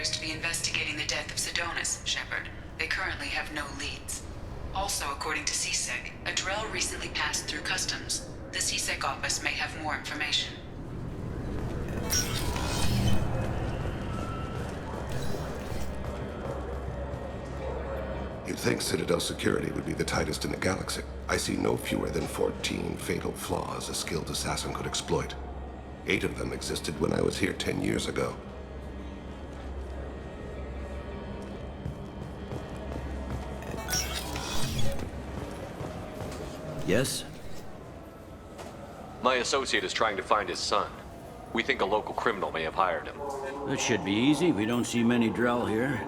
appears to be investigating the death of Sidonis, Shepard. They currently have no leads. Also, according to CSEC, a Drell recently passed through customs. The CSEC office may have more information. You'd think Citadel security would be the tightest in the galaxy. I see no fewer than 14 fatal flaws a skilled assassin could exploit. 8 of them existed when I was here 10 years ago. Yes? My associate is trying to find his son. We think a local criminal may have hired him. That should be easy. We don't see many Drell here.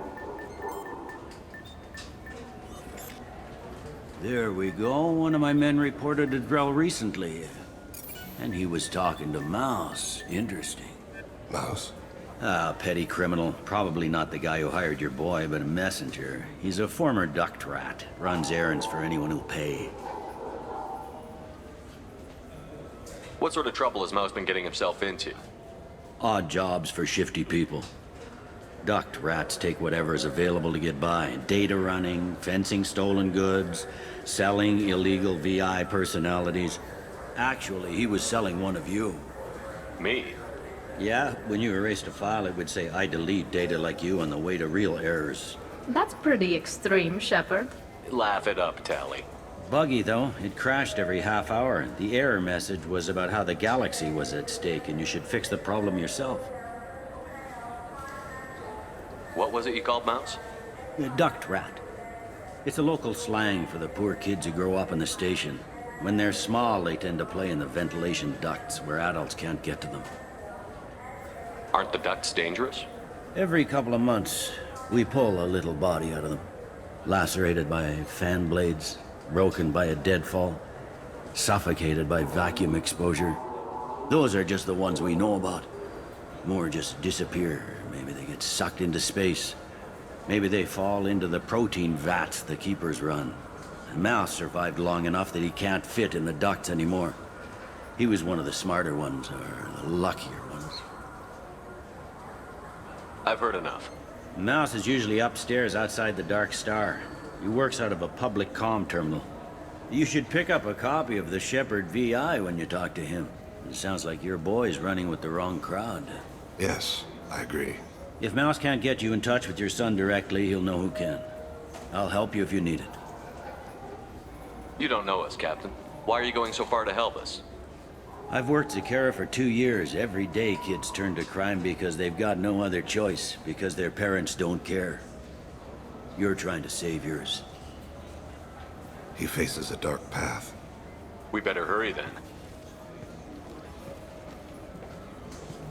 There we go. One of my men reported a Drell recently. And he was talking to Mouse. Interesting. Mouse? Ah, petty criminal. Probably not the guy who hired your boy, but a messenger. He's a former duct rat. Runs errands for anyone who'll pay. What sort of trouble has Mouse been getting himself into? Odd jobs for shifty people. Duct rats take whatever is available to get by. Data running, fencing stolen goods, selling illegal VI personalities. Actually, he was selling one of you. Me? Yeah, when you erased a file, it would say, I delete data like you on the way to real errors. That's pretty extreme, Shepard. Laugh it up, Tally. Buggy, though. It crashed every half hour. The error message was about how the galaxy was at stake, and you should fix the problem yourself. What was it you called Mouse? A duct rat. It's a local slang for the poor kids who grow up in the station. When they're small, they tend to play in the ventilation ducts where adults can't get to them. Aren't the ducts dangerous? Every couple of months, we pull a little body out of them. Lacerated by fan blades, broken by a deadfall, suffocated by vacuum exposure. Those are just the ones we know about. More just disappear. Maybe they get sucked into space. Maybe they fall into the protein vats the Keepers run. And Mouse survived long enough that he can't fit in the ducts anymore. He was one of the smarter ones, or the luckier ones. I've heard enough. Mouse is usually upstairs outside the Dark Star. He works out of a public comm terminal. You should pick up a copy of the Shepard VI when you talk to him. It sounds like your boy's running with the wrong crowd. Yes, I agree. If Mouse can't get you in touch with your son directly, he'll know who can. I'll help you if you need it. You don't know us, Captain. Why are you going so far to help us? I've worked Zakera for 2 years. Every day kids turn to crime because they've got no other choice, because their parents don't care. You're trying to save yours. He faces a dark path. We better hurry then.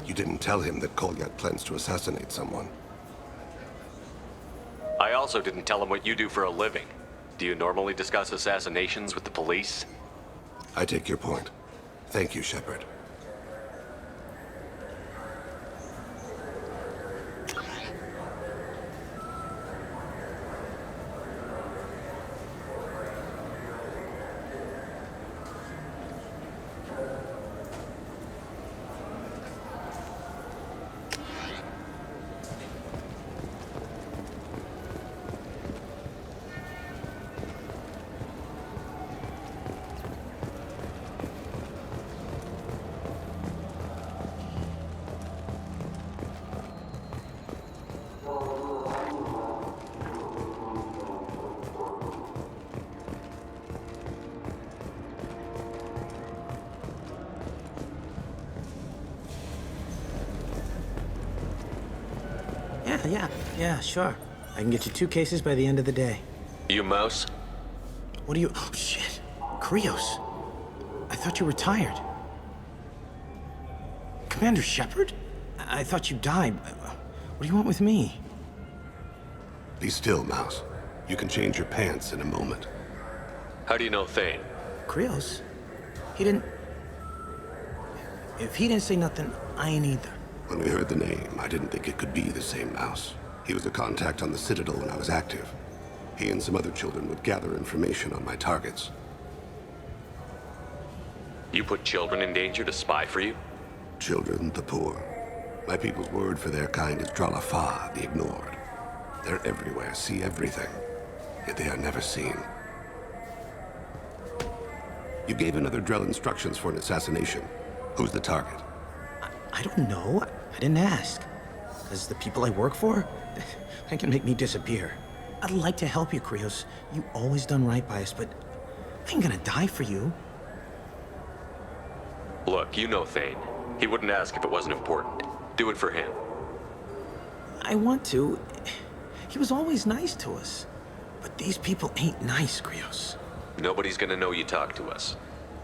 You didn't tell him that Kolyat plans to assassinate someone. I also didn't tell him what you do for a living. Do you normally discuss assassinations with the police? I take your point. Thank you, Shepard. Yeah, sure. I can get you 2 cases by the end of the day. You Mouse? What do you... Oh, shit. Krios. I thought you retired. Commander Shepard? I thought you died. What do you want with me? Be still, Mouse. You can change your pants in a moment. How do you know Thane? Krios? He didn't... If he didn't say nothing, I ain't either. When we heard the name, I didn't think it could be the same Mouse. He was a contact on the Citadel when I was active. He and some other children would gather information on my targets. You put children in danger to spy for you? Children, the poor. My people's word for their kind is Dralafa, the ignored. They're everywhere, see everything, yet they are never seen. You gave another Drell instructions for an assassination. Who's the target? I don't know. I didn't ask. Because the people I work for, they can make me disappear. I'd like to help you, Krios. You always done right by us, but I ain't gonna die for you. Look, you know Thane. He wouldn't ask if it wasn't important. Do it for him. I want to. He was always nice to us. But these people ain't nice, Krios. Nobody's gonna know you talked to us.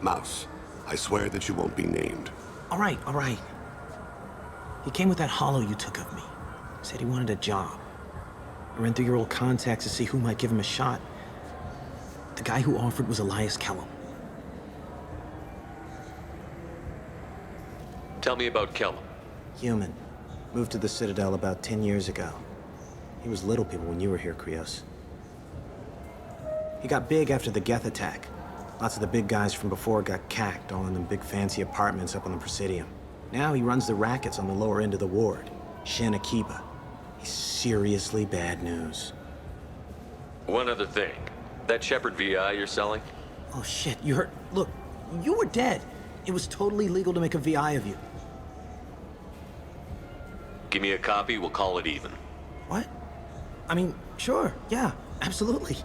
Mouse, I swear that you won't be named. All right. He came with that hollow you took of me. Said he wanted a job. I ran through your old contacts to see who might give him a shot. The guy who offered was Elias Kellum. Tell me about Kellum. Human. Moved to the Citadel about 10 years ago. He was Little People when you were here, Krios. He got big after the Geth attack. Lots of the big guys from before got cacked, all in them big fancy apartments up on the Presidium. Now he runs the rackets on the lower end of the ward, Shin Akiba. He's seriously bad news. One other thing. That Shepard VI you're selling? Oh shit, you heard? Look, you were dead. It was totally legal to make a VI of you. Give me a copy, we'll call it even. What? I mean, sure, yeah, absolutely.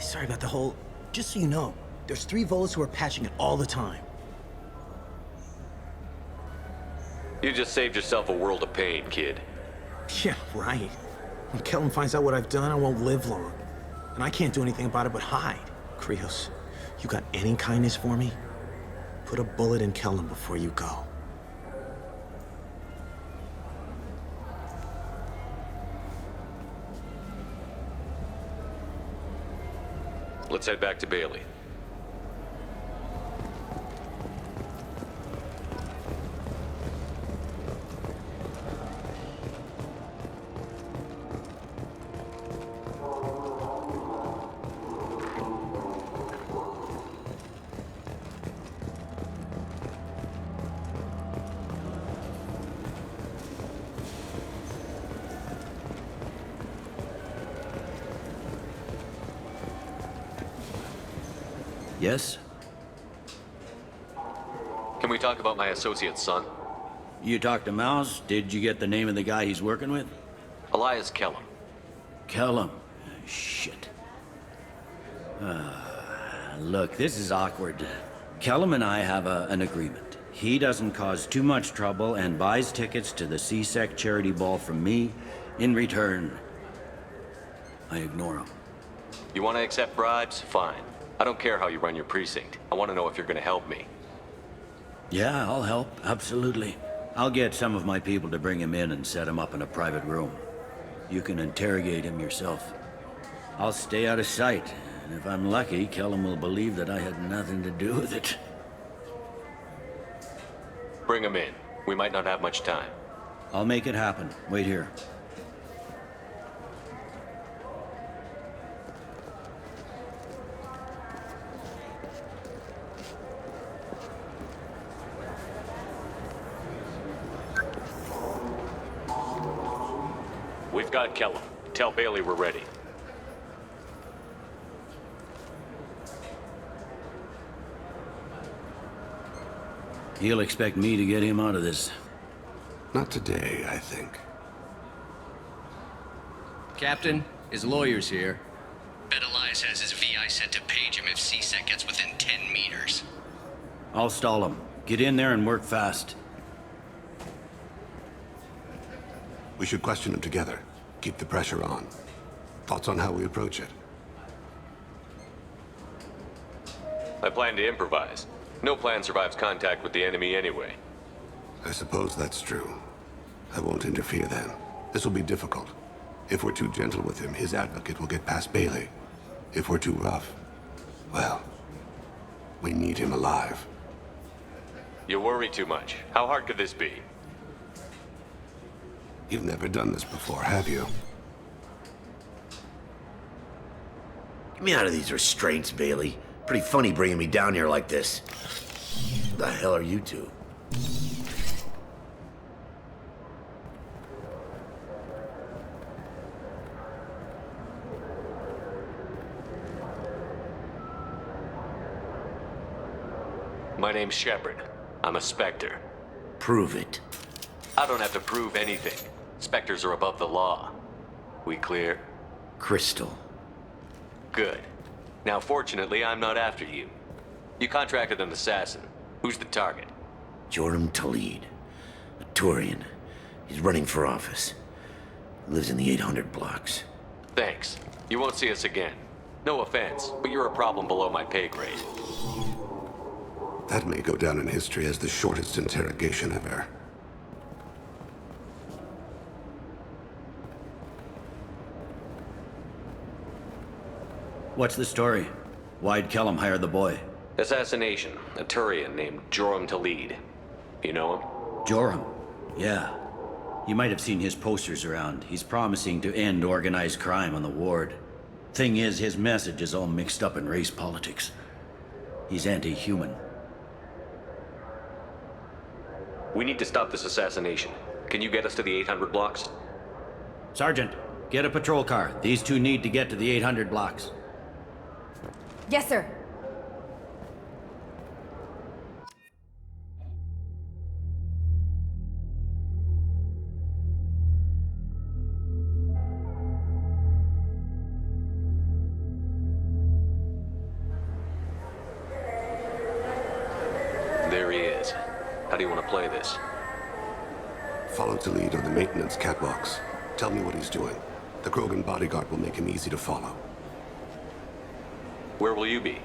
Sorry about the whole... Just so you know, there's 3 Volus who are patching it all the time. You just saved yourself a world of pain, kid. Yeah, right. When Kellum finds out what I've done, I won't live long. And I can't do anything about it but hide. Krios, you got any kindness for me? Put a bullet in Kellum before you go. Let's head back to Bailey. Yes? Can we talk about my associate's son? You talked to Mouse? Did you get the name of the guy he's working with? Elias Kellum. Kellum. Shit. Look, this is awkward. Kellum and I have an agreement. He doesn't cause too much trouble and buys tickets to the CSEC charity ball from me. In return, I ignore him. You want to accept bribes? Fine. I don't care how you run your precinct. I want to know if you're going to help me. Yeah, I'll help. Absolutely. I'll get some of my people to bring him in and set him up in a private room. You can interrogate him yourself. I'll stay out of sight, and if I'm lucky, Kellum will believe that I had nothing to do with it. Bring him in. We might not have much time. I'll make it happen. Wait here. We've got Kellum. Tell Bailey we're ready. He'll expect me to get him out of this. Not today, I think. Captain, his lawyer's here. Bet Elias has his VI set to page him if CSEC gets within 10 meters. I'll stall him. Get in there and work fast. We should question him together. Keep the pressure on. Thoughts on how we approach it? I plan to improvise. No plan survives contact with the enemy anyway. I suppose that's true. I won't interfere then. This will be difficult. If we're too gentle with him, his advocate will get past Bailey. If we're too rough, well, we need him alive. You worry too much. How hard could this be? You've never done this before, have you? Get me out of these restraints, Bailey. Pretty funny bringing me down here like this. Who the hell are you two? My name's Shepard. I'm a Spectre. Prove it. I don't have to prove anything. Spectres are above the law. We clear? Crystal. Good. Now, fortunately, I'm not after you. You contracted an assassin. Who's the target? Joram Talid. A Turian. He's running for office. Lives in the 800 blocks. Thanks. You won't see us again. No offense, but you're a problem below my pay grade. That may go down in history as the shortest interrogation ever. What's the story? Why'd Kellum hire the boy? Assassination. A Turian named Joram Talid. You know him? Joram? Yeah. You might have seen his posters around. He's promising to end organized crime on the ward. Thing is, his message is all mixed up in race politics. He's anti-human. We need to stop this assassination. Can you get us to the 800 blocks? Sergeant, get a patrol car. These two need to get to the 800 blocks. Yes, sir. There he is. How do you want to play this? Follow to lead on the maintenance catwalks. Tell me what he's doing. The Krogan bodyguard will make him easy to follow. Where will you be?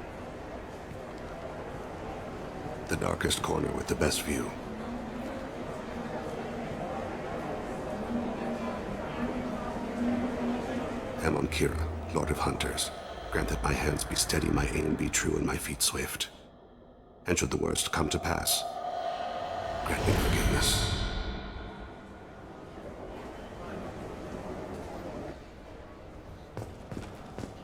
The darkest corner with the best view. Amon Kira, Lord of Hunters. Grant that my hands be steady, my aim be true, and my feet swift. And should the worst come to pass, grant me forgiveness.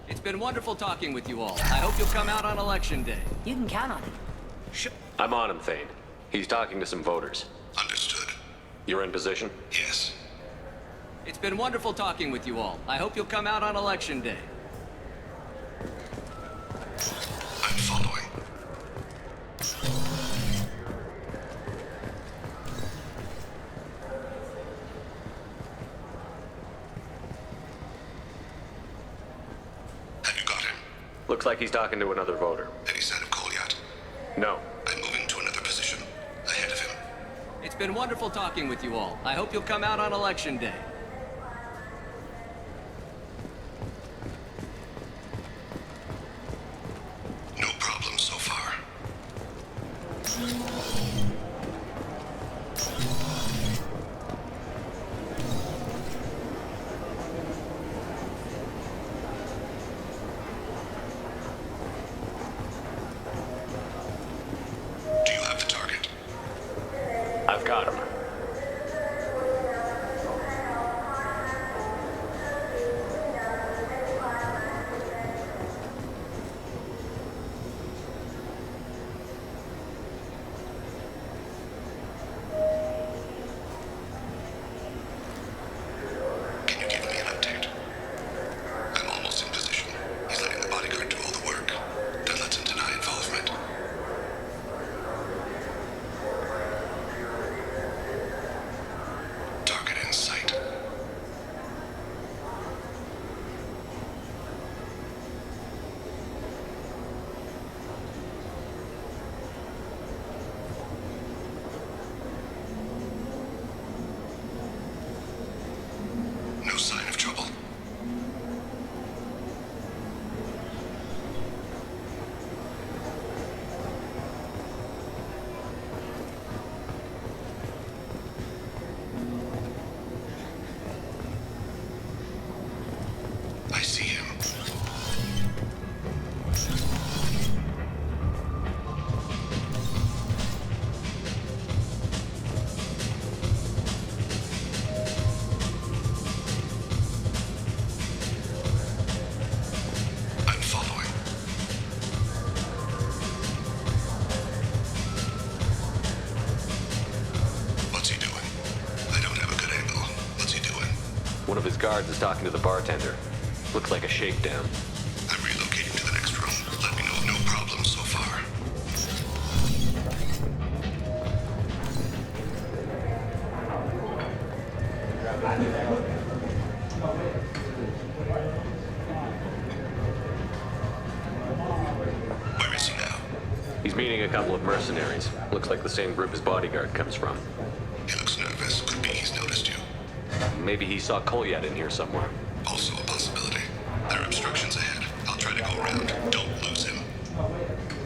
It's been wonderful talking with you all. I hope you'll come out on election day. You can count on it. I'm on him, Thane. He's talking to some voters. Understood. You're in position? Yes. It's been wonderful talking with you all. I hope you'll come out on election day. I'm following. Have you got him? Looks like he's talking to another voter. Any sign of Cole yet? No. I'm moving to another position. Ahead of him. It's been wonderful talking with you all. I hope you'll come out on election day. No problem so far. Do you have the target? I've got him. Can you give me an update? I'm almost in position. He's letting the bodyguard do all the work. That lets him deny involvement. Target in sight. No sign of trouble. I see him. I'm following. What's he doing? I don't have a good angle. What's he doing? One of his guards is talking to the bartender. Looks like a shakedown. I'm relocating to the next room. Let me know. No problem so far. Where is he now? He's meeting a couple of mercenaries. Looks like the same group his bodyguard comes from. He looks nervous. Could be he's noticed you. Maybe he saw Kolyat in here somewhere. Also a possibility. There are obstructions ahead. I'll try to go around. Don't lose him.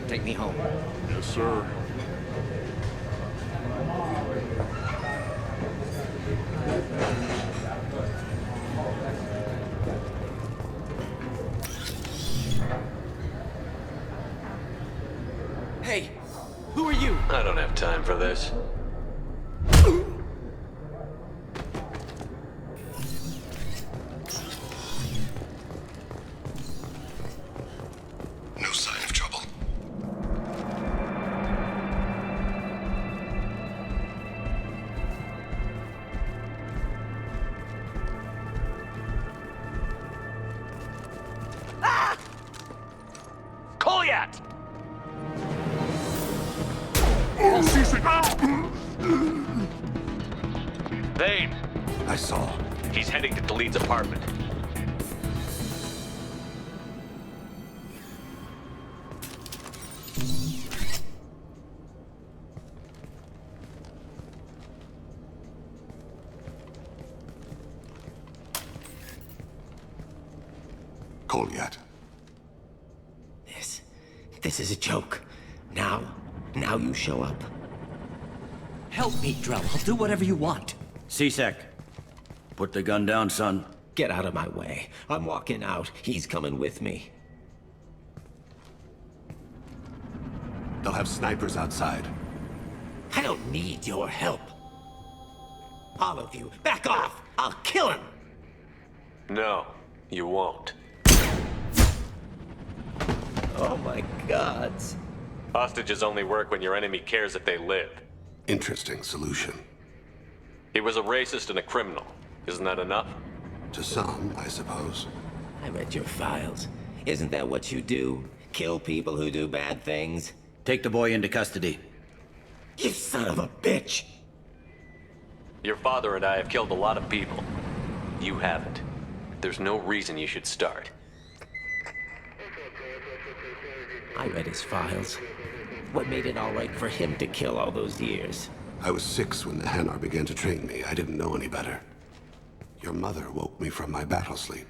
Take me home. Yes, sir. Hey, who are you? I don't have time for this. No sign of trouble. Kolyat! Thane! I saw. He's heading to Delete's apartment. Kolyat. This is a joke. Now you show up. Help me, Drell. I'll do whatever you want. C-Sec, put the gun down, son. Get out of my way. I'm walking out. He's coming with me. They'll have snipers outside. I don't need your help. All of you, back off! I'll kill him! No, you won't. Oh my gods. Hostages only work when your enemy cares if they live. Interesting solution. He was a racist and a criminal. Isn't that enough? To some, I suppose. I read your files. Isn't that what you do? Kill people who do bad things? Take the boy into custody. You son of a bitch! Your father and I have killed a lot of people. You haven't. There's no reason you should start. I read his files. What made it all right for him to kill all those years? I was 6 when the Hanar began to train me. I didn't know any better. Your mother woke me from my battle sleep.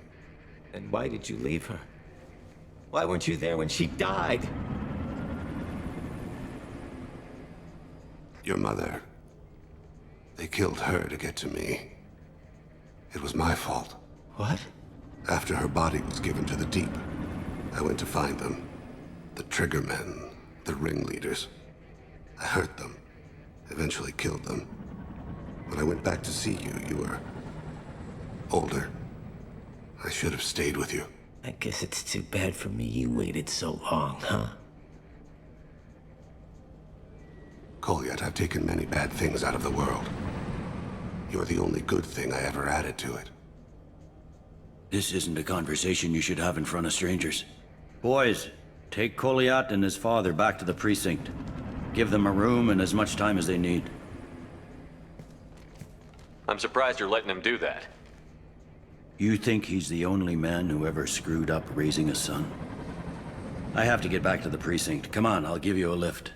And why did you leave her? Why weren't you there when she died? Your mother. They killed her to get to me. It was my fault. What? After her body was given to the Deep, I went to find them. The Triggermen, the ringleaders. I hurt them. Eventually killed them. When I went back to see you, you were older. I should have stayed with you. I guess it's too bad for me you waited so long, huh? Kolyat, I've taken many bad things out of the world. You're the only good thing I ever added to it. This isn't a conversation you should have in front of strangers. Boys, take Kolyat and his father back to the precinct. Give them a room and as much time as they need. I'm surprised you're letting him do that. You think he's the only man who ever screwed up raising a son? I have to get back to the precinct. Come on, I'll give you a lift.